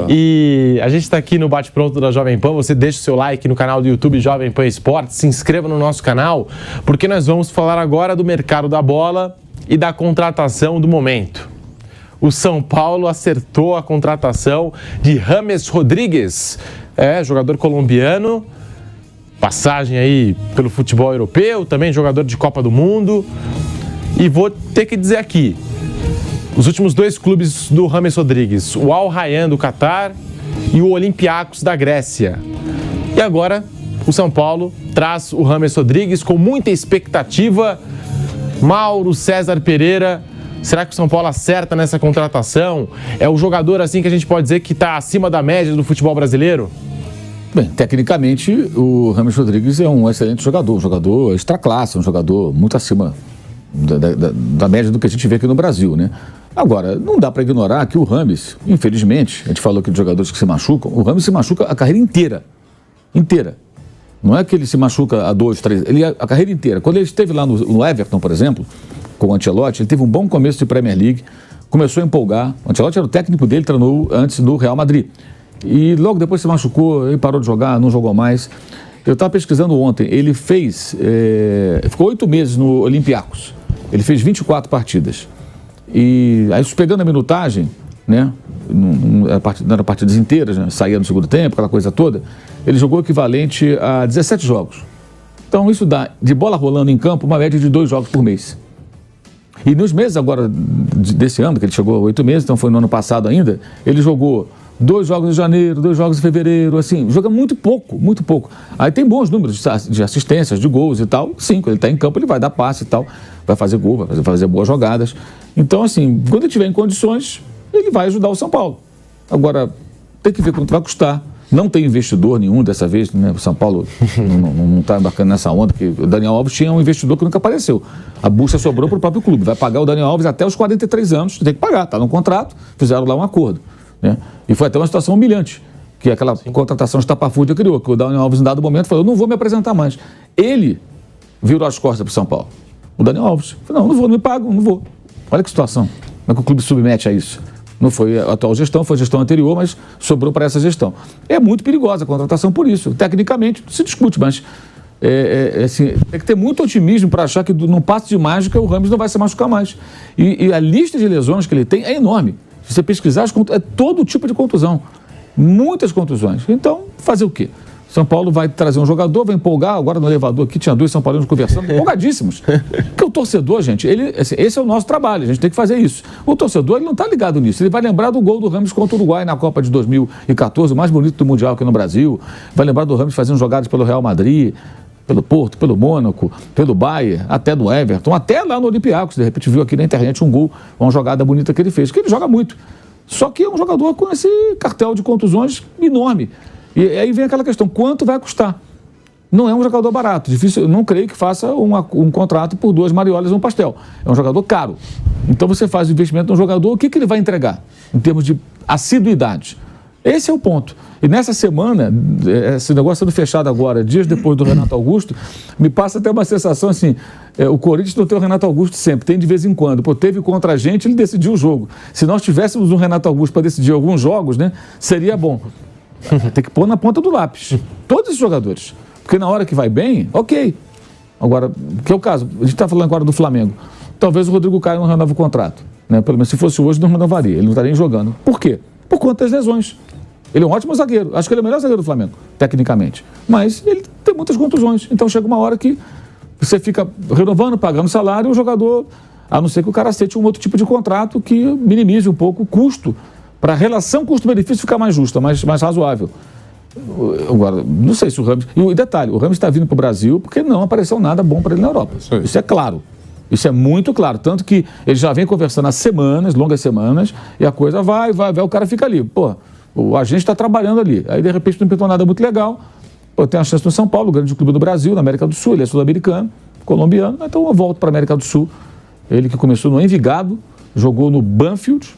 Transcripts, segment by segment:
E a gente está aqui no Bate Pronto da Jovem Pan. Você deixa o seu like no canal do YouTube Jovem Pan Esportes, se inscreva no nosso canal, porque nós vamos falar agora do mercado da bola e da contratação do momento. O São Paulo acertou a contratação de James Rodrigues, jogador colombiano, passagem aí pelo futebol europeu, também jogador de Copa do Mundo. E vou ter que dizer aqui, os últimos dois clubes do James Rodrigues, o Al Rayyan do Catar e o Olympiacos da Grécia. E agora o São Paulo traz o James Rodrigues com muita expectativa. Mauro César Pereira, será que o São Paulo acerta nessa contratação? É o jogador assim que a gente pode dizer que está acima da média do futebol brasileiro? Bem, tecnicamente o James Rodrigues é um excelente jogador, um jogador extra classe, um jogador muito acima da média do que a gente vê aqui no Brasil, né? Agora, não dá para ignorar que o James, infelizmente, a gente falou aqui de jogadores que se machucam, o James se machuca a carreira inteira. Não é que ele se machuca a 2, 3, a carreira inteira. Quando ele esteve lá no Everton, por exemplo, com o Ancelotti, ele teve um bom começo de Premier League, começou a empolgar. O Ancelotti era o técnico dele, treinou antes no Real Madrid. E logo depois se machucou, ele parou de jogar, não jogou mais. Eu estava pesquisando ontem, ele ficou 8 meses no Olympiacos. Ele fez 24 partidas. E aí, pegando a minutagem, né, não eram partidas inteiras, né, saía no segundo tempo, aquela coisa toda, ele jogou o equivalente a 17 jogos. Então, isso dá, de bola rolando em campo, uma média de 2 jogos por mês. E nos meses agora desse ano, que ele chegou a 8 meses, então foi no ano passado ainda, ele jogou 2 jogos em janeiro, 2 jogos em fevereiro, assim, joga muito pouco. Aí tem bons números de assistências, de gols e tal. Sim, quando ele está em campo, ele vai dar passe e tal, vai fazer gol, vai fazer boas jogadas. Então, assim, quando ele estiver em condições, ele vai ajudar o São Paulo. Agora, tem que ver quanto vai custar. Não tem investidor nenhum dessa vez, né? O São Paulo não está embarcando nessa onda, porque o Daniel Alves tinha um investidor que nunca apareceu. A bucha sobrou para o próprio clube. Vai pagar o Daniel Alves até os 43 anos, tem que pagar, está no contrato, fizeram lá um acordo. Né? E foi até uma situação humilhante, que aquela contratação estapafúrdia criou, que o Daniel Alves, em dado momento, falou: eu não vou me apresentar mais. Ele virou as costas para o São Paulo. O Daniel Alves falou: não vou, não me pago, não vou. Olha que situação. Como é que o clube submete a isso? Não foi a atual gestão, foi a gestão anterior, mas sobrou para essa gestão. É muito perigosa a contratação por isso. Tecnicamente, se discute, mas assim, tem que ter muito otimismo para achar que num passe de mágica o James não vai se machucar mais. E a lista de lesões que ele tem é enorme. Se você pesquisar, é todo tipo de contusão. Muitas contusões. Então, fazer o quê? São Paulo vai trazer um jogador, vai empolgar. Agora no elevador aqui tinha 2 São Paulinos conversando, empolgadíssimos. Porque o torcedor, gente, esse é o nosso trabalho, a gente tem que fazer isso. O torcedor, ele não está ligado nisso. Ele vai lembrar do gol do James contra o Uruguai na Copa de 2014, o mais bonito do Mundial aqui no Brasil. Vai lembrar do James fazendo jogadas pelo Real Madrid, pelo Porto, pelo Mônaco, pelo Bayern, até do Everton, até lá no Olympiacos. De repente viu aqui na internet um gol, uma jogada bonita que ele fez, que ele joga muito. Só que é um jogador com esse cartel de contusões enorme. E aí vem aquela questão, quanto vai custar? Não é um jogador barato, difícil, eu não creio que faça um contrato por 2 mariolas e um pastel. É um jogador caro. Então você faz o investimento no jogador, o que ele vai entregar em termos de assiduidade? Esse é o ponto. E nessa semana, esse negócio sendo fechado agora, dias depois do Renato Augusto, me passa até uma sensação assim, o Corinthians não tem o Renato Augusto sempre, tem de vez em quando. Pô, teve contra a gente, ele decidiu o jogo. Se nós tivéssemos um Renato Augusto para decidir alguns jogos, né, seria bom. Tem que pôr na ponta do lápis. Todos esses jogadores. Porque na hora que vai bem, ok. Agora, que é o caso, a gente está falando agora do Flamengo. Talvez o Rodrigo Caio não renove o contrato. Né? Pelo menos se fosse hoje, não renovaria. Ele não estaria jogando. Por quê? Por conta das lesões. Ele é um ótimo zagueiro. Acho que ele é o melhor zagueiro do Flamengo, tecnicamente. Mas ele tem muitas contusões. Então chega uma hora que você fica renovando, pagando salário, e o jogador, a não ser que o cara aceite um outro tipo de contrato que minimize um pouco o custo, para a relação custo-benefício ficar mais justa, mais razoável. Agora, não sei se o James... E detalhe, o James está vindo para o Brasil porque não apareceu nada bom para ele na Europa. Sim. Isso é claro. Isso é muito claro. Tanto que ele já vem conversando há semanas, longas semanas, e a coisa vai, o cara fica ali. Pô, o agente está trabalhando ali. Aí, de repente, não pintou nada muito legal. Pô, tem a chance no São Paulo, o grande clube do Brasil, na América do Sul. Ele é sul-americano, colombiano. Então, eu volto para a América do Sul. Ele que começou no Envigado, jogou no Banfield,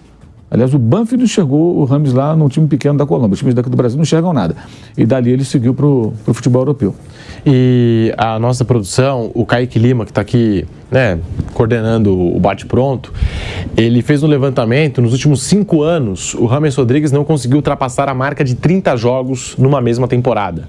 Aliás, o Banfield enxergou o Rames lá num time pequeno da Colômbia. Os times daqui do Brasil não enxergam nada. E dali ele seguiu para o futebol europeu. E a nossa produção, o Kaique Lima, que está aqui, né, coordenando o Bate-Pronto, ele fez um levantamento. Nos últimos 5 anos, o James Rodrigues não conseguiu ultrapassar a marca de 30 jogos numa mesma temporada.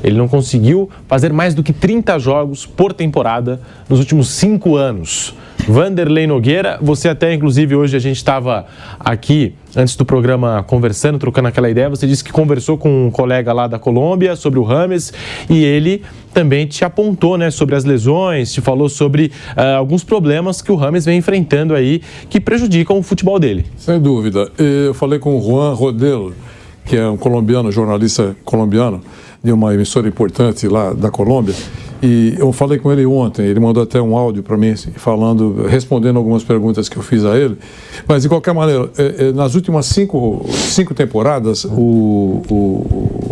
Ele não conseguiu fazer mais do que 30 jogos por temporada nos últimos 5 anos. Vanderlei Nogueira, você até, inclusive, hoje a gente estava aqui, antes do programa, conversando, trocando aquela ideia. Você disse que conversou com um colega lá da Colômbia sobre o James e ele também te apontou, né, sobre as lesões, te falou sobre alguns problemas que o James vem enfrentando aí, que prejudicam o futebol dele. Sem dúvida. Eu falei com o Juan Rodelo, que é um colombiano, jornalista colombiano, de uma emissora importante lá da Colômbia, e eu falei com ele ontem. Ele mandou até um áudio para mim falando, respondendo algumas perguntas que eu fiz a ele. Mas de qualquer maneira, nas últimas cinco temporadas, o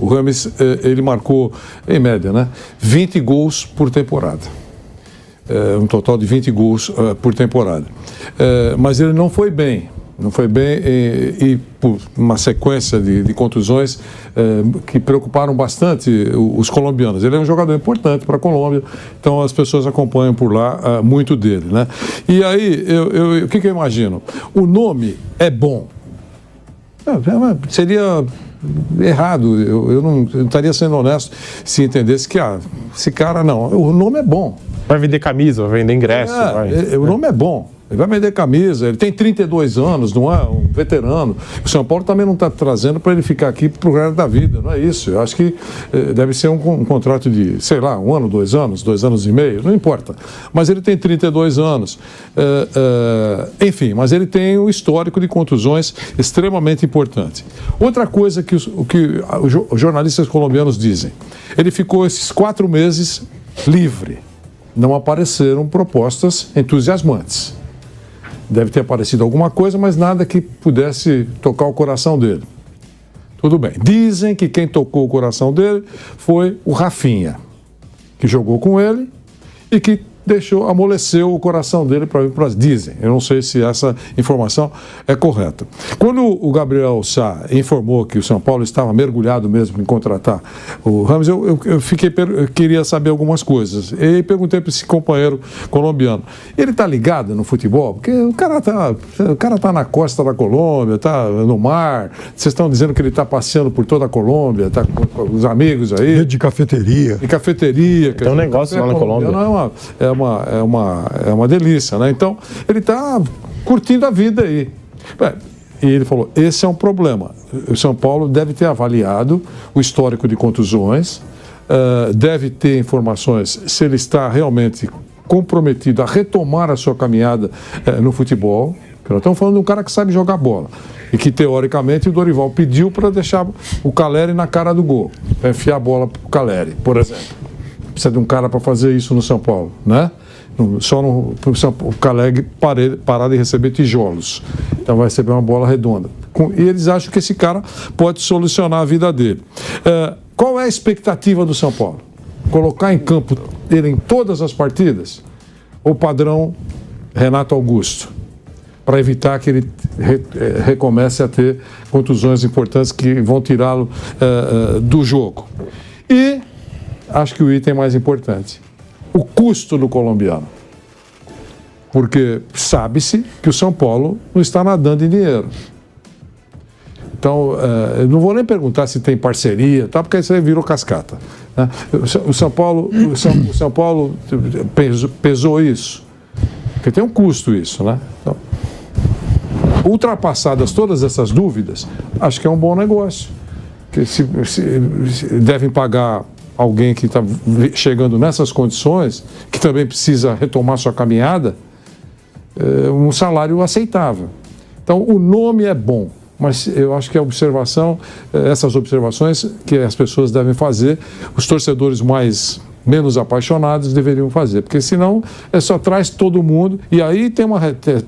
James ele marcou em média, né, 20 gols por temporada. Um total de 20 gols por temporada. Mas ele não foi bem. Não foi bem e por uma sequência de contusões que preocuparam bastante os colombianos. Ele é um jogador importante para a Colômbia, então as pessoas acompanham por lá muito dele, né? E aí, o que eu imagino? O nome é bom. Seria errado, eu não estaria sendo honesto se entendesse que esse cara não, o nome é bom. Vai vender camisa, vai vender ingresso. O nome é bom. Ele vai vender camisa, ele tem 32 anos, não é um veterano. O São Paulo também não está trazendo para ele ficar aqui para o resto da vida, não é isso. Eu acho que deve ser um contrato de, sei lá, 1 ano, 2 anos, 2 anos e meio, não importa. Mas ele tem 32 anos. Enfim, mas ele tem um histórico de contusões extremamente importante. Outra coisa que os jornalistas colombianos dizem, ele ficou esses 4 meses livre. Não apareceram propostas entusiasmantes. Deve ter aparecido alguma coisa, mas nada que pudesse tocar o coração dele. Tudo bem. Dizem que quem tocou o coração dele foi o Rafinha, que jogou com ele e que amoleceu o coração dele para vir para as. Dizem. Eu não sei se essa informação é correta. Quando o Gabriel Sá informou que o São Paulo estava mergulhado mesmo em contratar o James, eu queria saber algumas coisas. E perguntei para esse companheiro colombiano. Ele está ligado no futebol? Porque o cara tá na costa da Colômbia, está no mar. Vocês estão dizendo que ele está passeando por toda a Colômbia, está com os amigos aí. De cafeteria. De cafeteria. Tem um negócio lá na Colômbia. É uma delícia, né? Então, ele está curtindo a vida aí. E ele falou, esse é um problema. O São Paulo deve ter avaliado o histórico de contusões, deve ter informações se ele está realmente comprometido a retomar a sua caminhada no futebol. Nós estamos falando de um cara que sabe jogar bola. E que, teoricamente, o Dorival pediu para deixar o Caleri na cara do gol. Para enfiar a bola para o Caleri, por exemplo. Precisa de um cara para fazer isso no São Paulo, né? Só o Caleri parar de receber tijolos. Então vai receber uma bola redonda. E eles acham que esse cara pode solucionar a vida dele. Qual é a expectativa do São Paulo? Colocar em campo ele em todas as partidas? Ou padrão Renato Augusto? Para evitar que ele recomece a ter contusões importantes que vão tirá-lo do jogo. E acho que o item mais importante, o custo do colombiano. Porque sabe-se que o São Paulo não está nadando em dinheiro. Então, eu não vou nem perguntar se tem parceria, tá? Porque isso aí virou cascata, né? O São Paulo pesou isso. Porque tem um custo isso, né? Então, ultrapassadas todas essas dúvidas, acho que é um bom negócio. Que se devem pagar alguém que está chegando nessas condições, que também precisa retomar sua caminhada, um salário aceitável. Então, o nome é bom, mas eu acho que essas observações que as pessoas devem fazer, os torcedores menos apaixonados deveriam fazer, porque senão só traz todo mundo, e aí tem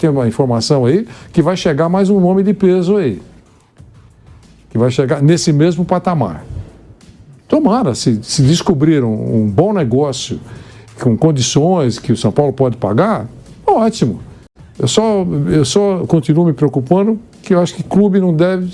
uma informação aí que vai chegar mais um nome de peso aí, que vai chegar nesse mesmo patamar. Tomara, se descobrir um bom negócio com condições que o São Paulo pode pagar, ótimo. Eu só continuo me preocupando que eu acho que clube não deve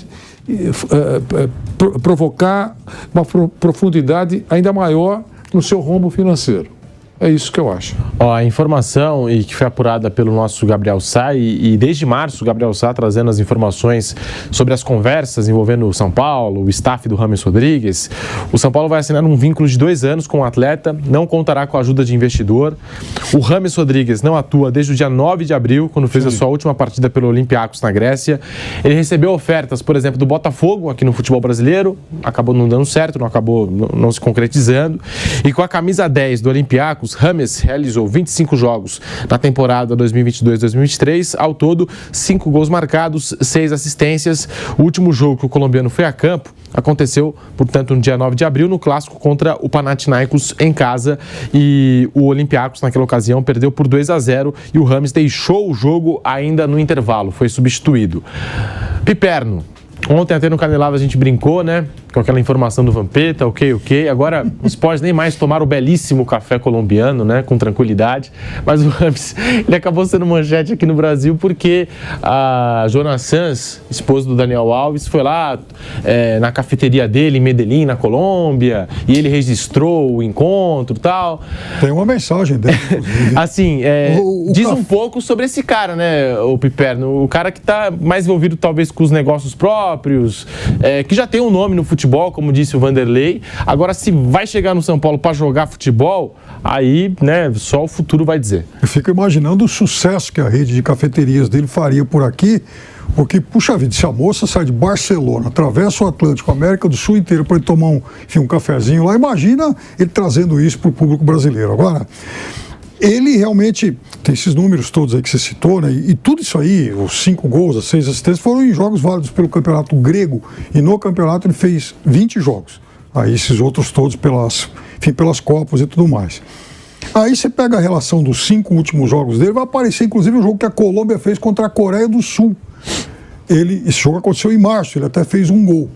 provocar uma profundidade ainda maior no seu rombo financeiro. É isso que eu acho. A informação e que foi apurada pelo nosso Gabriel Sá, e desde março o Gabriel Sá trazendo as informações sobre as conversas envolvendo o São Paulo, o staff do James Rodrigues. O São Paulo vai assinar um vínculo de 2 anos com o atleta, não contará com a ajuda de investidor. O James Rodrigues não atua desde o dia 9 de abril, quando fez a sua última partida pelo Olympiacos na Grécia. Ele recebeu ofertas, por exemplo, do Botafogo aqui no futebol brasileiro, acabou não dando certo, acabou não se concretizando. E com a camisa 10 do Olympiacos, James realizou 25 jogos na temporada 2022-2023, ao todo 5 gols marcados, 6 assistências. O último jogo que o colombiano foi a campo aconteceu, portanto, no dia 9 de abril, no clássico contra o Panathinaikos em casa, e o Olympiacos naquela ocasião perdeu por 2-0 e o James deixou o jogo ainda no intervalo, foi substituído. Piperno. Ontem até no Canelada a gente brincou, né? Com aquela informação do Vampeta, ok. Agora não se pode nem mais tomar o belíssimo café colombiano, né? Com tranquilidade. Mas o James, ele acabou sendo manchete aqui no Brasil porque a Joana Sanz, esposa do Daniel Alves, foi lá na cafeteria dele em Medellín, na Colômbia, e ele registrou o encontro e tal. Tem uma mensagem dele. Assim, diz um pouco sobre esse cara, né, o Piperno? O cara que está mais envolvido talvez com os negócios próprios, que já tem um nome no futebol, como disse o Vanderlei. Agora, se vai chegar no São Paulo para jogar futebol, aí, né, só o futuro vai dizer. Eu fico imaginando o sucesso que a rede de cafeterias dele faria por aqui, porque, puxa vida, se a moça sai de Barcelona, atravessa o Atlântico, a América do Sul inteiro para ele tomar um cafezinho lá, imagina ele trazendo isso para o público brasileiro. Agora, ele realmente tem esses números todos aí que você citou, né? E tudo isso aí, os 5 gols, as 6 assistências, foram em jogos válidos pelo campeonato grego, e no campeonato ele fez 20 jogos. Aí esses outros todos pelas Copas e tudo mais. Aí você pega a relação dos 5 últimos jogos dele, vai aparecer inclusive o jogo que a Colômbia fez contra a Coreia do Sul. Esse jogo aconteceu em março, ele até fez 1 gol.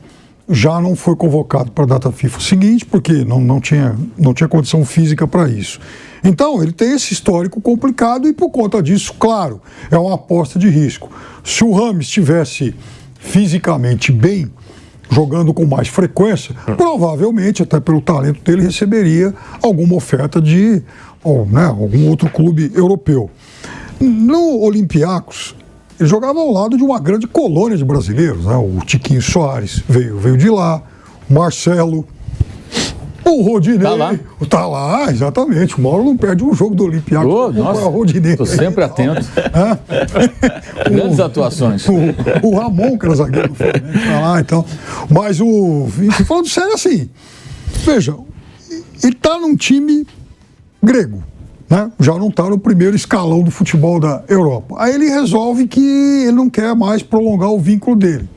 Já não foi convocado para a data FIFA seguinte, porque não tinha condição física para isso. Então, ele tem esse histórico complicado e, por conta disso, claro, é uma aposta de risco. Se o James estivesse fisicamente bem, jogando com mais frequência, provavelmente, até pelo talento dele, receberia alguma oferta de algum outro clube europeu. No Olympiacos, ele jogava ao lado de uma grande colônia de brasileiros, né? O Tiquinho Soares veio de lá, o Marcelo, o Rodinei. Tá lá, exatamente. O Mauro não perde um jogo do Olympiacos. Nossa, estou sempre atento. Grandes atuações. O Ramon, que era zagueiro do Flamengo, tá lá, então. Mas falando sério assim, veja, ele tá num time grego, né? Já não está no primeiro escalão do futebol da Europa. Aí ele resolve que ele não quer mais prolongar o vínculo dele.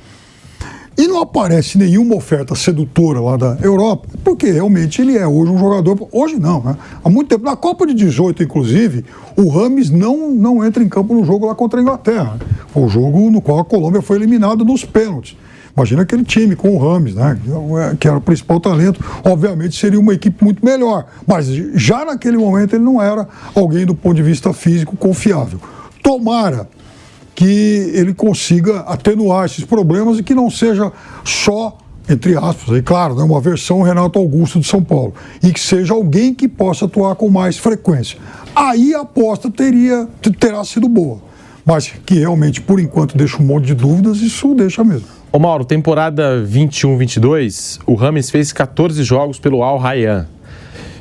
E não aparece nenhuma oferta sedutora lá da Europa, porque realmente ele é hoje um jogador... Hoje não, né? Há muito tempo. Na Copa de 18, inclusive, o James não entra em campo no jogo lá contra a Inglaterra. Foi o jogo no qual a Colômbia foi eliminada nos pênaltis. Imagina aquele time com o James, né? Que era o principal talento. Obviamente seria uma equipe muito melhor, mas já naquele momento ele não era alguém do ponto de vista físico confiável. Tomara que ele consiga atenuar esses problemas e que não seja só, entre aspas, aí, claro, né, uma versão Renato Augusto de São Paulo, e que seja alguém que possa atuar com mais frequência. Aí a aposta terá sido boa, mas que realmente, por enquanto, deixa um monte de dúvidas, isso deixa mesmo. Ô Mauro, temporada 21-22, o James fez 14 jogos pelo Al Rayyan.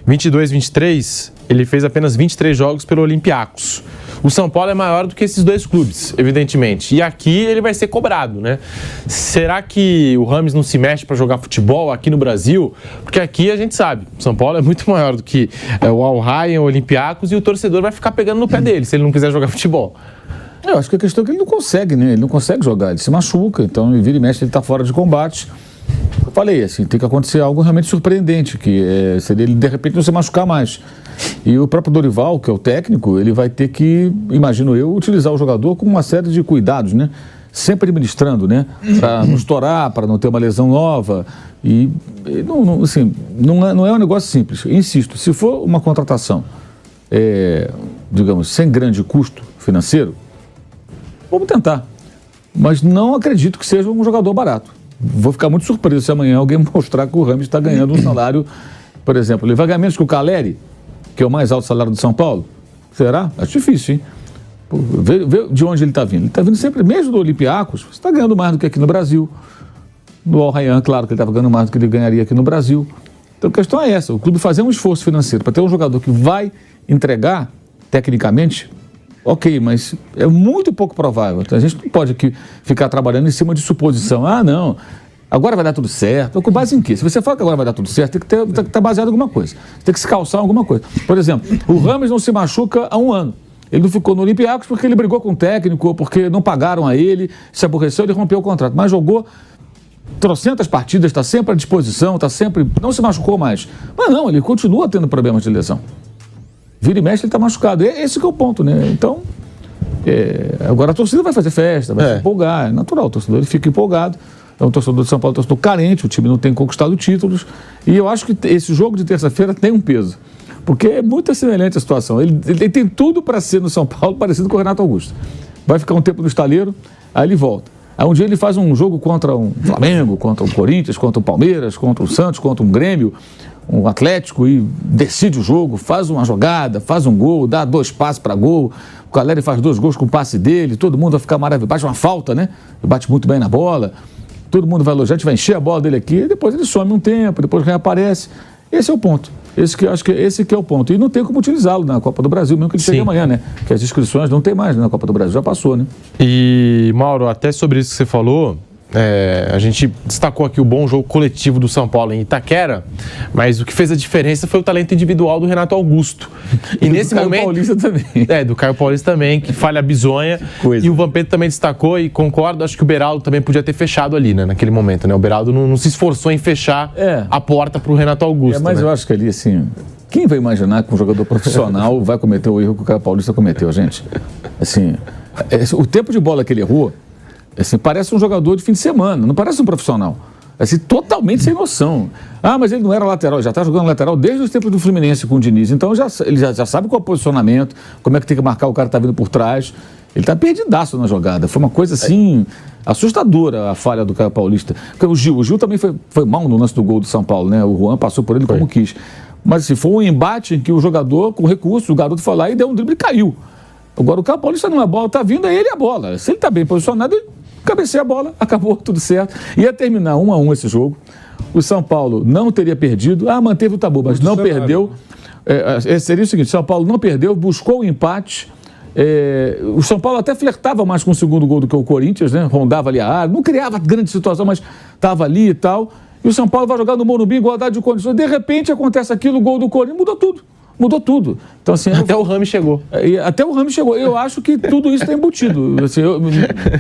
22-23, ele fez apenas 23 jogos pelo Olympiacos. O São Paulo é maior do que esses 2 clubes, evidentemente. E aqui ele vai ser cobrado, né? Será que o James não se mexe para jogar futebol aqui no Brasil? Porque aqui a gente sabe, o São Paulo é muito maior do que o Al Rayyan, o Olympiacos, e o torcedor vai ficar pegando no pé dele se ele não quiser jogar futebol. Eu acho que a questão é que ele não consegue, né? Ele não consegue jogar, ele se machuca, então ele vira e mexe, ele está fora de combate. Eu falei, assim, tem que acontecer algo realmente surpreendente, que seria ele de repente não se machucar mais. E o próprio Dorival, que é o técnico, ele vai ter que, imagino eu, utilizar o jogador com uma série de cuidados, né? Sempre administrando, né? Para não estourar, para não ter uma lesão nova. E não é um negócio simples. Insisto, se for uma contratação, digamos, sem grande custo financeiro, vamos tentar. mas não acredito que seja um jogador barato. Vou ficar muito surpreso se amanhã alguém mostrar que o Rames está ganhando um salário, por exemplo, ele vai ganhar menos que o Caleri, que é o mais alto salário do São Paulo? Será? Acho difícil, hein? Pô, vê de onde ele está vindo. Ele está vindo sempre, mesmo do Olympiacos, você está ganhando mais do que aqui no Brasil. No Al Rayyan, claro que ele estava ganhando mais do que ele ganharia aqui no Brasil. Então a questão é essa, o clube fazer um esforço financeiro para ter um jogador que vai entregar, tecnicamente, ok, mas é muito pouco provável. Então, a gente não pode aqui ficar trabalhando em cima de suposição. Ah, não, agora vai dar tudo certo. Com base em quê? Se você fala que agora vai dar tudo certo, tem que estar baseado em alguma coisa. Tem que se calçar em alguma coisa. Por exemplo, o Rames não se machuca há um ano. Ele não ficou no Olympiacos porque ele brigou com o técnico, ou porque não pagaram a ele, se aborreceu, ele rompeu o contrato. Mas jogou trocentas partidas, está sempre à disposição, está sempre... não se machucou mais. Mas não, ele continua tendo problemas de lesão. Vira e mexe, ele está machucado. Esse que é o ponto, né? Então, agora a torcida vai fazer festa, vai se empolgar. É natural, o torcedor ele fica empolgado. É um torcedor de São Paulo, um torcedor carente, o time não tem conquistado títulos. E eu acho que esse jogo de terça-feira tem um peso. Porque é muito semelhante a situação. Ele tem tudo para ser no São Paulo parecido com o Renato Augusto. Vai ficar um tempo no estaleiro, aí ele volta. Aí um dia ele faz um jogo contra um Flamengo, contra o Corinthians, contra o Palmeiras, contra o Santos, contra um Grêmio, um Atlético, e decide o jogo, faz uma jogada, faz um gol, dá 2 passes para gol, o Caleri faz 2 gols com o passe dele, todo mundo vai ficar maravilhoso, bate uma falta, né? Ele bate muito bem na bola, todo mundo vai elogiar, a gente vai encher a bola dele aqui, e depois ele some um tempo, depois reaparece. Esse é o ponto. Esse que é o ponto. E não tem como utilizá-lo na Copa do Brasil, mesmo que ele chegue amanhã, né? Que as inscrições não tem mais, né? Na Copa do Brasil já passou, né? E, Mauro, até sobre isso que você falou, a gente destacou aqui o bom jogo coletivo do São Paulo em Itaquera, mas o que fez a diferença foi o talento individual do Renato Augusto. E nesse do momento... Caio Paulista também. Do Caio Paulista também, que falha a bizonha. E o Vampeta também destacou, e concordo, acho que o Beraldo também podia ter fechado ali, né? Naquele momento, né? O Beraldo não se esforçou em fechar a porta para o Renato Augusto. Mas eu acho que ali, assim... Quem vai imaginar que um jogador profissional vai cometer o erro que o Caio Paulista cometeu, gente? Assim, o tempo de bola que ele errou, assim, parece um jogador de fim de semana, não parece um profissional. Assim, totalmente sem noção. Ah, mas ele não era lateral, já está jogando lateral desde os tempos do Fluminense com o Diniz. Então ele já sabe qual é o posicionamento, como é que tem que marcar o cara que está vindo por trás. Ele está perdidaço na jogada. Foi uma coisa assim, assustadora a falha do Caio Paulista. Porque o Gil também foi mal no lance do gol do São Paulo, né? O Juan passou por ele como quis. Mas assim, foi um embate em que o jogador, com recurso, o garoto foi lá e deu um drible e caiu. Agora o Caio Paulista não é bola, está vindo, é ele a bola. Se ele está bem posicionado, ele cabeceia a bola, acabou tudo certo. Ia terminar 1-1 esse jogo. O São Paulo não teria perdido. Manteve o tabu, mas não perdeu. Seria o seguinte, São Paulo não perdeu, buscou o empate. O São Paulo até flertava mais com o segundo gol do que o Corinthians, né? Rondava ali a área, não criava grande situação, mas estava ali e tal. E o São Paulo vai jogar no Morumbi, igualdade de condições. De repente acontece aquilo, o gol do Corinthians, mudou tudo. Então, assim, até o Rames chegou. Até o Rames chegou. Eu acho que tudo isso está embutido. Assim,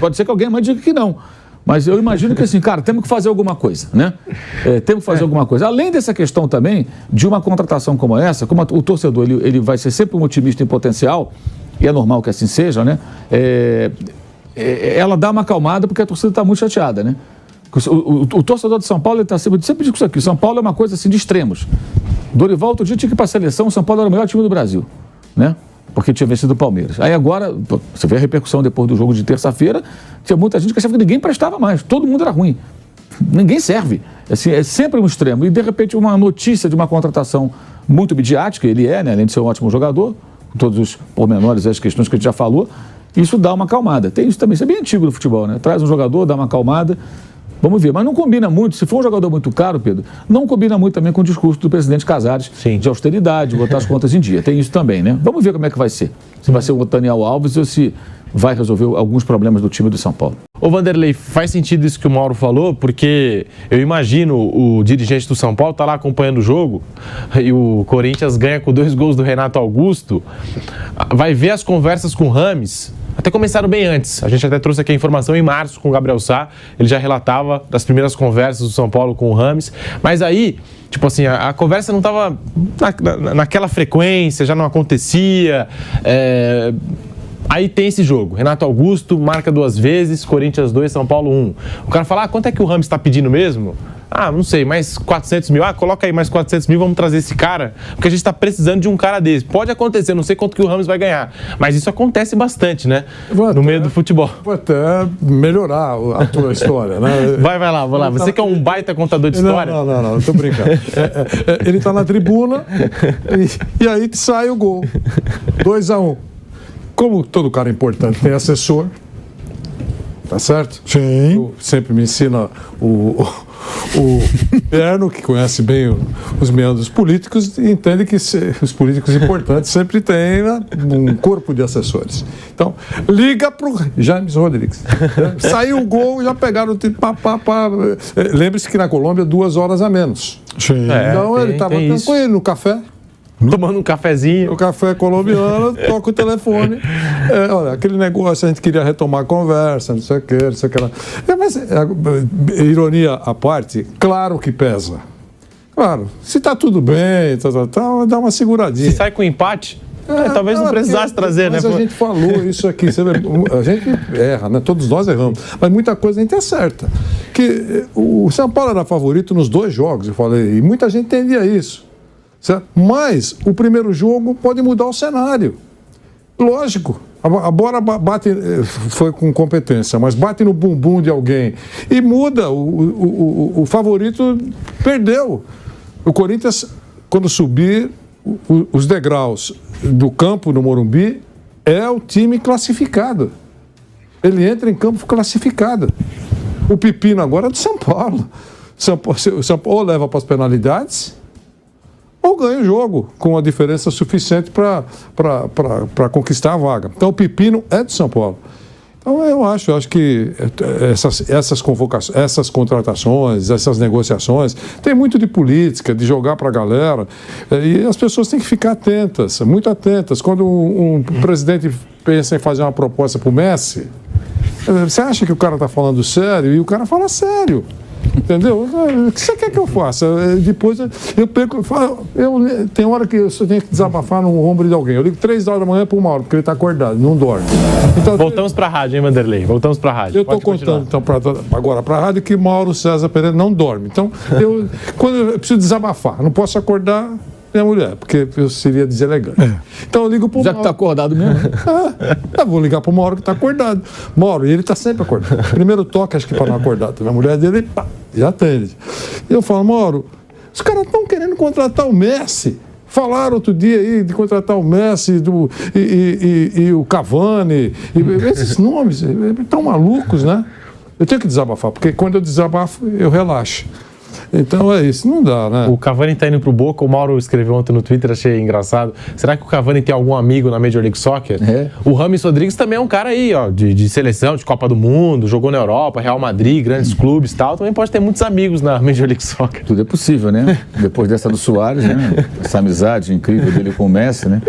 pode ser que alguém mais diga que não. Mas eu imagino que, assim, cara, temos que fazer alguma coisa, né? Temos que fazer alguma coisa. Além dessa questão também, de uma contratação como essa, como o torcedor ele vai ser sempre um otimista em potencial, e é normal que assim seja, né? Ela dá uma acalmada porque a torcida está muito chateada, né? O torcedor de São Paulo está sempre diz isso aqui. São Paulo é uma coisa assim de extremos. Dorival outro dia tinha que ir para a seleção, o São Paulo era o melhor time do Brasil, né? Porque tinha vencido o Palmeiras. Aí agora, você vê a repercussão depois do jogo de terça-feira, tinha muita gente que achava que ninguém prestava mais, todo mundo era ruim. Ninguém serve. Assim, é sempre um extremo. E de repente uma notícia de uma contratação muito midiática, ele né? Além de ser um ótimo jogador, com todos os pormenores e as questões que a gente já falou, isso dá uma acalmada. Tem isso também, isso é bem antigo no futebol, né? Traz um jogador, dá uma acalmada. Vamos ver, mas não combina muito, se for um jogador muito caro, Pedro, não combina muito também com o discurso do presidente Casares de austeridade, botar as contas em dia. Tem isso também, né? Vamos ver como é que vai ser. Se vai ser o Daniel Alves ou se vai resolver alguns problemas do time do São Paulo. Ô Vanderlei, faz sentido isso que o Mauro falou, porque eu imagino o dirigente do São Paulo tá lá acompanhando o jogo e o Corinthians ganha com 2 gols do Renato Augusto, vai ver as conversas com o Rames. Até começaram bem antes. A gente até trouxe aqui a informação em março com o Gabriel Sá. Ele já relatava das primeiras conversas do São Paulo com o Rames. Mas aí, tipo assim, a conversa não estava naquela frequência, já não acontecia. Aí tem esse jogo. Renato Augusto marca 2 vezes, Corinthians 2, São Paulo 1. O cara fala, quanto é que o Rames está pedindo mesmo? não sei, mais 400 mil. Coloca aí mais 400 mil, vamos trazer esse cara, porque a gente está precisando de um cara desse. Pode acontecer, não sei quanto que o Rames vai ganhar, mas isso acontece bastante, né? No meio do futebol. Vou até melhorar a tua história, né? Vai lá, vou lá. Você que é um baita contador de história. Não, tô brincando. Ele tá na tribuna e aí sai o gol. 2-1. Como todo cara importante tem assessor, tá certo? Sim. Eu sempre me ensina o Perno, que conhece bem os meandros políticos, e entende que os políticos importantes sempre têm, né, um corpo de assessores. Então, liga pro James Rodrigues. Saiu o gol, já pegaram o tempo. Lembre-se que na Colômbia 2 horas a menos. Sim. Então ele estava tranquilo no café. Tomando um cafezinho. O café colombiano, toca o telefone. Olha, aquele negócio, a gente queria retomar a conversa, não sei o que, não sei o que lá. Mas, ironia à parte, claro que pesa. Claro, se está tudo bem, dá uma seguradinha. Se sai com empate, talvez não precisasse trazer, mas né? Mas a gente falou isso aqui, a gente erra, né? Todos nós erramos, mas muita coisa a gente acerta. Que o São Paulo era favorito nos 2 jogos, eu falei, e muita gente entendia isso. Certo? Mas o primeiro jogo pode mudar o cenário. Lógico, a bola bate, foi com competência, mas bate no bumbum de alguém e muda. O favorito perdeu. O Corinthians, quando subir os degraus do campo no Morumbi, é o time classificado. Ele entra em campo classificado. O pepino agora é do São Paulo. São Paulo ou leva para as penalidades, ou ganha o jogo com a diferença suficiente para conquistar a vaga. Então o pepino é de São Paulo. Então eu acho que essas convocações, essas contratações, essas negociações, tem muito de política, de jogar para a galera, e as pessoas têm que ficar atentas, muito atentas. Quando um presidente pensa em fazer uma proposta para o Messi, você acha que o cara está falando sério? E o cara fala sério. Entendeu? O que você quer que eu faça? Depois eu perco. Tem hora que eu tenho que desabafar no ombro de alguém. Eu ligo 3 horas da manhã para 1 hora, porque ele está acordado, não dorme. Então, voltamos para a rádio, hein, Vanderlei? Voltamos para a rádio. Eu estou contando então, agora para a rádio que Mauro César Pereira não dorme. Então, quando eu preciso desabafar, não posso acordar minha mulher, porque eu seria deselegante. Então eu ligo para o Mauro. Já que está acordado mesmo? Eu vou ligar para o Mauro que está acordado. Mauro, e ele está sempre acordado. Primeiro toque, acho que para não acordar. A mulher dele, pá, já atende. E eu falo, Mauro, os caras estão querendo contratar o Messi. Falaram outro dia aí de contratar o Messi e o Cavani. Esses nomes estão malucos, né? Eu tenho que desabafar, porque quando eu desabafo, eu relaxo. Então é isso, não dá, né? O Cavani tá indo pro Boca, o Mauro escreveu ontem no Twitter, achei engraçado. Será que o Cavani tem algum amigo na Major League Soccer? O James Rodrigues também é um cara aí, ó, de seleção, de Copa do Mundo, jogou na Europa, Real Madrid, grandes clubes e tal. Também pode ter muitos amigos na Major League Soccer. Tudo é possível, né? Depois dessa do Soares, né? Essa amizade incrível dele com o Messi, né?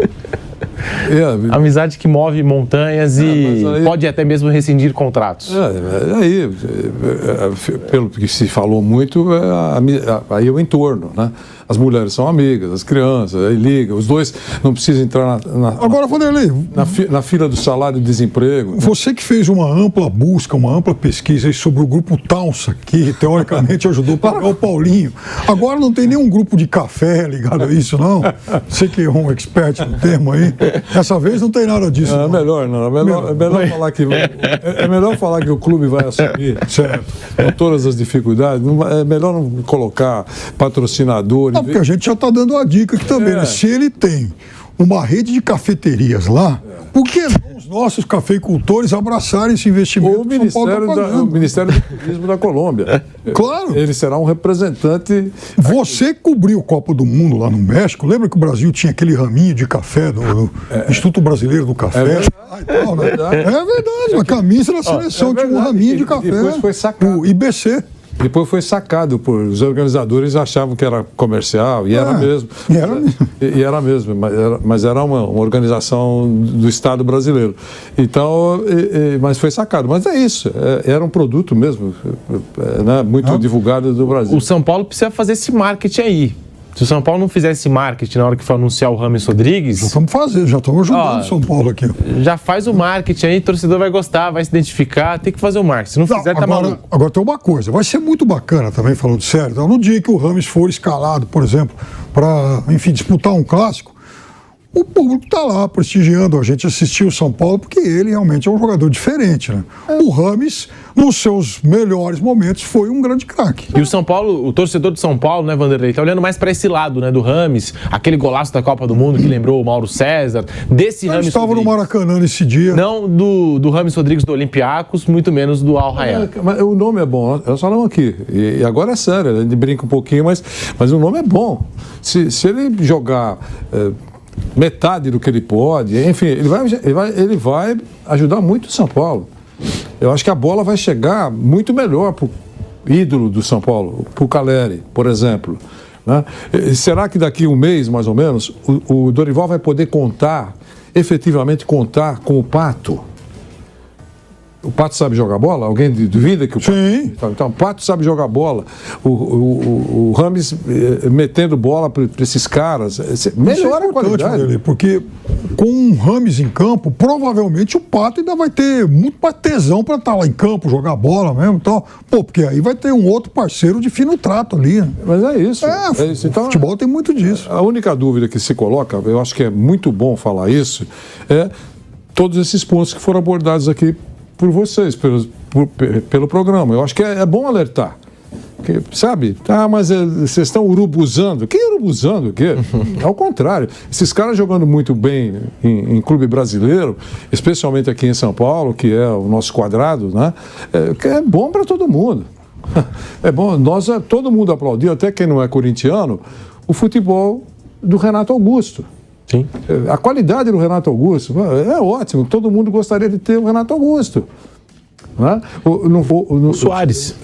Amizade que move montanhas e pode até mesmo rescindir contratos. Pelo que se falou muito, aí é o entorno, né? As mulheres são amigas, as crianças, aí liga, os dois não precisam entrar Agora, Vanderlei, na fila do salário de desemprego. Você que fez uma ampla busca, uma ampla pesquisa aí sobre o grupo Taunsa, que teoricamente ajudou a pagar o Paulinho. Agora não tem nenhum grupo de café ligado a isso, não? Você que é um expert no termo aí. Dessa vez não tem nada disso. É melhor falar que o clube vai assumir, certo, com todas as dificuldades. É melhor não colocar patrocinador. Não, porque a gente já está dando a dica aqui também, né? Se ele tem uma rede de cafeterias lá, por que não os nossos cafeicultores abraçarem esse investimento? Ou o Ministério do Turismo da Colômbia. Claro. Ele será um representante. Você cobriu o Copa do Mundo lá no México, lembra que o Brasil tinha aquele raminho de café do Instituto Brasileiro do Café? É verdade, a camisa da seleção tinha um raminho de café. Depois foi sacado. O IBC. Depois foi sacado por os organizadores, achavam que era comercial, e era mesmo. Era mesmo, mas era uma organização do Estado brasileiro. Então, mas foi sacado. Mas é isso, era um produto mesmo, né, muito divulgado do Brasil. O São Paulo precisa fazer esse marketing aí. Se o São Paulo não fizesse marketing na hora que for anunciar o Rames Rodrigues... Já estamos fazendo, já estamos ajudando o São Paulo aqui. Já faz o marketing aí, o torcedor vai gostar, vai se identificar, tem que fazer o marketing. Se não fizer, tá maluco. Agora tem uma coisa, vai ser muito bacana também, falando sério. Então, no dia que o Rames for escalado, por exemplo, para, enfim, disputar um clássico, o público está lá prestigiando a gente, assistir o São Paulo, porque ele realmente é um jogador diferente, né? O Rames, nos seus melhores momentos, foi um grande craque. E o São Paulo, o torcedor de São Paulo, né, Vanderlei, tá olhando mais para esse lado, né, do Rames, aquele golaço da Copa do Mundo que lembrou o Mauro César, desse Rames Rodrigues. Estava no Maracanã nesse dia. Não do Rames Rodrigues do Olympiacos, muito menos do Al Rayyan. Mas o nome é bom, nós falamos aqui, e agora é sério, a gente brinca um pouquinho, mas o nome é bom. Se ele jogar... metade do que ele pode, enfim, ele vai ajudar muito o São Paulo. Eu acho que a bola vai chegar muito melhor para o ídolo do São Paulo, para o Caleri, por exemplo. Né? Será que daqui um mês, mais ou menos, o Dorival vai poder efetivamente contar com o Pato? O Pato sabe jogar bola? Alguém duvida que o Pato... Sim. Então, o Pato sabe jogar bola. O Rames metendo bola para esses caras. Melhora a qualidade. Dele, porque com um Rames em campo, provavelmente o Pato ainda vai ter muito mais tesão para estar lá em campo, jogar bola mesmo e tal. Pô, porque aí vai ter um outro parceiro de fino trato ali. Né? Mas é isso. É isso. Então, futebol tem muito disso. A única dúvida que se coloca, eu acho que é muito bom falar isso, é todos esses pontos que foram abordados aqui por vocês, pelo programa. Eu acho que é bom alertar. Que, sabe? Mas vocês estão urubuzando. Que urubuzando? O quê? Ao contrário. Esses caras jogando muito bem em clube brasileiro, especialmente aqui em São Paulo, que é o nosso quadrado, né? É bom para todo mundo. É bom. Todo mundo aplaudiu, até quem não é corintiano, o futebol do Renato Augusto. Sim. A qualidade do Renato Augusto é ótimo. Todo mundo gostaria de ter o Renato Augusto. Né? O Soares.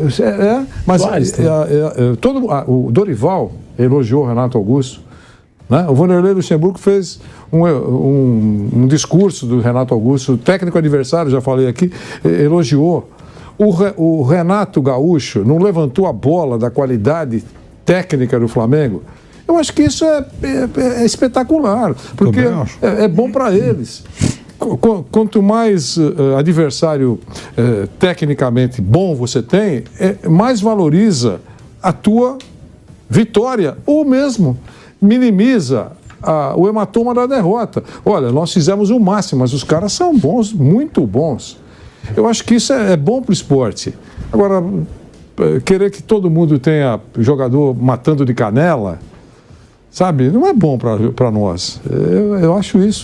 Mas Soares, o Dorival elogiou o Renato Augusto. Né? O Vanderlei Luxemburgo fez um discurso do Renato Augusto. O técnico adversário, já falei aqui, elogiou. O Renato Gaúcho não levantou a bola da qualidade técnica do Flamengo. Eu acho que isso é espetacular, porque é bom para eles. Quanto mais adversário tecnicamente bom você tem, mais valoriza a tua vitória, ou mesmo minimiza o hematoma da derrota. Olha, nós fizemos o máximo, mas os caras são bons, muito bons. Eu acho que isso é bom para o esporte. Agora, querer que todo mundo tenha jogador matando de canela, sabe, não é bom para nós. Eu acho isso.